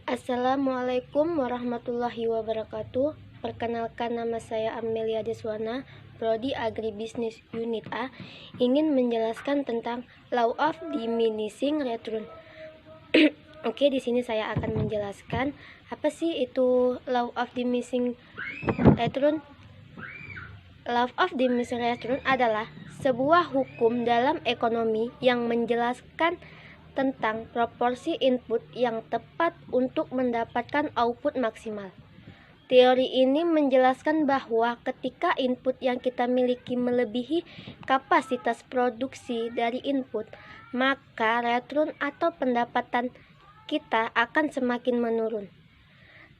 Assalamualaikum warahmatullahi wabarakatuh. Perkenalkan, nama saya Amelia Deswana, Prodi Agribisnis Unit A, ingin menjelaskan tentang Law of Diminishing Return. Oke, di sini saya akan menjelaskan apa sih itu Law of Diminishing Return. Law of Diminishing Return adalah sebuah hukum dalam ekonomi yang menjelaskan tentang proporsi input yang tepat untuk mendapatkan output maksimal. Teori ini menjelaskan bahwa ketika input yang kita miliki melebihi kapasitas produksi dari input, maka return atau pendapatan kita akan semakin menurun.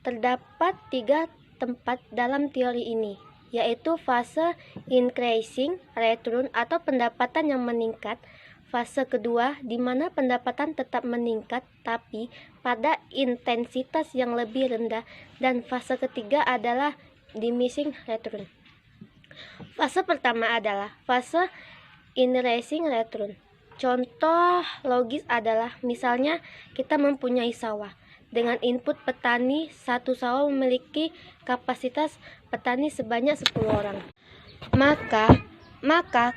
Terdapat 3 tempat dalam teori ini, yaitu fase increasing return atau pendapatan yang meningkat, fase kedua di mana pendapatan tetap meningkat tapi pada intensitas yang lebih rendah, dan fase ketiga adalah diminishing return. Fase pertama adalah fase increasing return. Contoh logis adalah misalnya kita mempunyai sawah. Dengan input petani, satu sawah memiliki kapasitas petani sebanyak 10 orang. Maka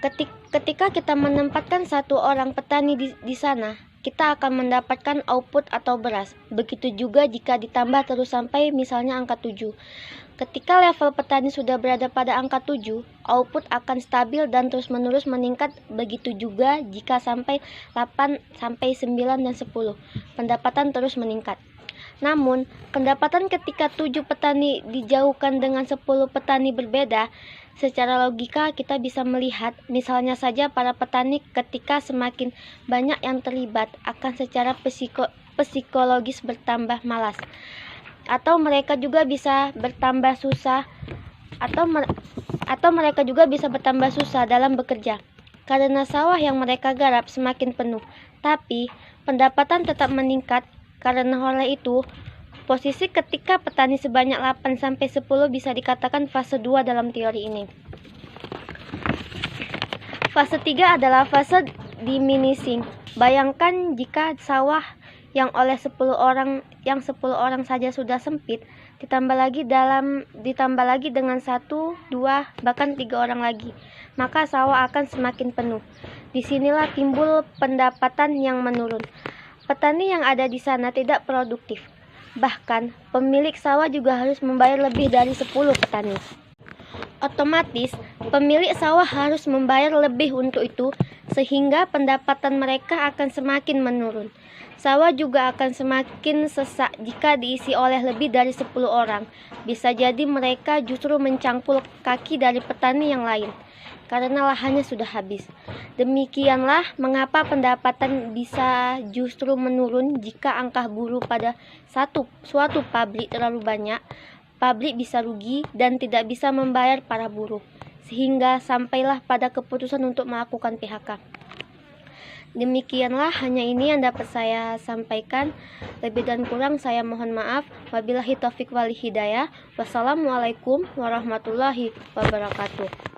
ketika kita menempatkan 1 orang petani di sana, kita akan mendapatkan output atau beras. Begitu juga jika ditambah terus sampai misalnya angka 7. Ketika level petani sudah berada pada angka 7, output akan stabil dan terus-menerus meningkat. Begitu juga jika sampai 8, sampai 9 dan 10, pendapatan terus meningkat. Namun, pendapatan ketika 7 petani dijauhkan dengan 10 petani berbeda. Secara logika kita bisa melihat, misalnya saja para petani ketika semakin banyak yang terlibat akan secara psikologis bertambah malas, atau mereka juga bisa bertambah susah dalam bekerja karena sawah yang mereka garap semakin penuh. Tapi pendapatan tetap meningkat. Karena oleh itu, posisi ketika petani sebanyak 8-10 bisa dikatakan fase 2 dalam teori ini. Fase 3 adalah fase diminishing. Bayangkan jika sawah yang oleh 10 orang saja sudah sempit, ditambah lagi dengan 1, 2, bahkan 3 orang lagi, maka sawah akan semakin penuh. Disinilah timbul pendapatan yang menurun. Petani yang ada di sana tidak produktif. Bahkan, pemilik sawah juga harus membayar lebih dari 10 petani. Otomatis, pemilik sawah harus membayar lebih untuk itu, sehingga pendapatan mereka akan semakin menurun. Sawah juga akan semakin sesak jika diisi oleh lebih dari 10 orang. Bisa jadi mereka justru mencangkul kaki dari petani yang lain, karena lahannya sudah habis. Demikianlah mengapa pendapatan bisa justru menurun jika angka buruh pada suatu pabrik terlalu banyak. Pabrik bisa rugi dan tidak bisa membayar para buruh, sehingga sampailah pada keputusan untuk melakukan PHK. Demikianlah, hanya ini yang dapat saya sampaikan. Lebih dan kurang saya mohon maaf. Wabillahi taufiq wal hidayah. Wassalamualaikum warahmatullahi wabarakatuh.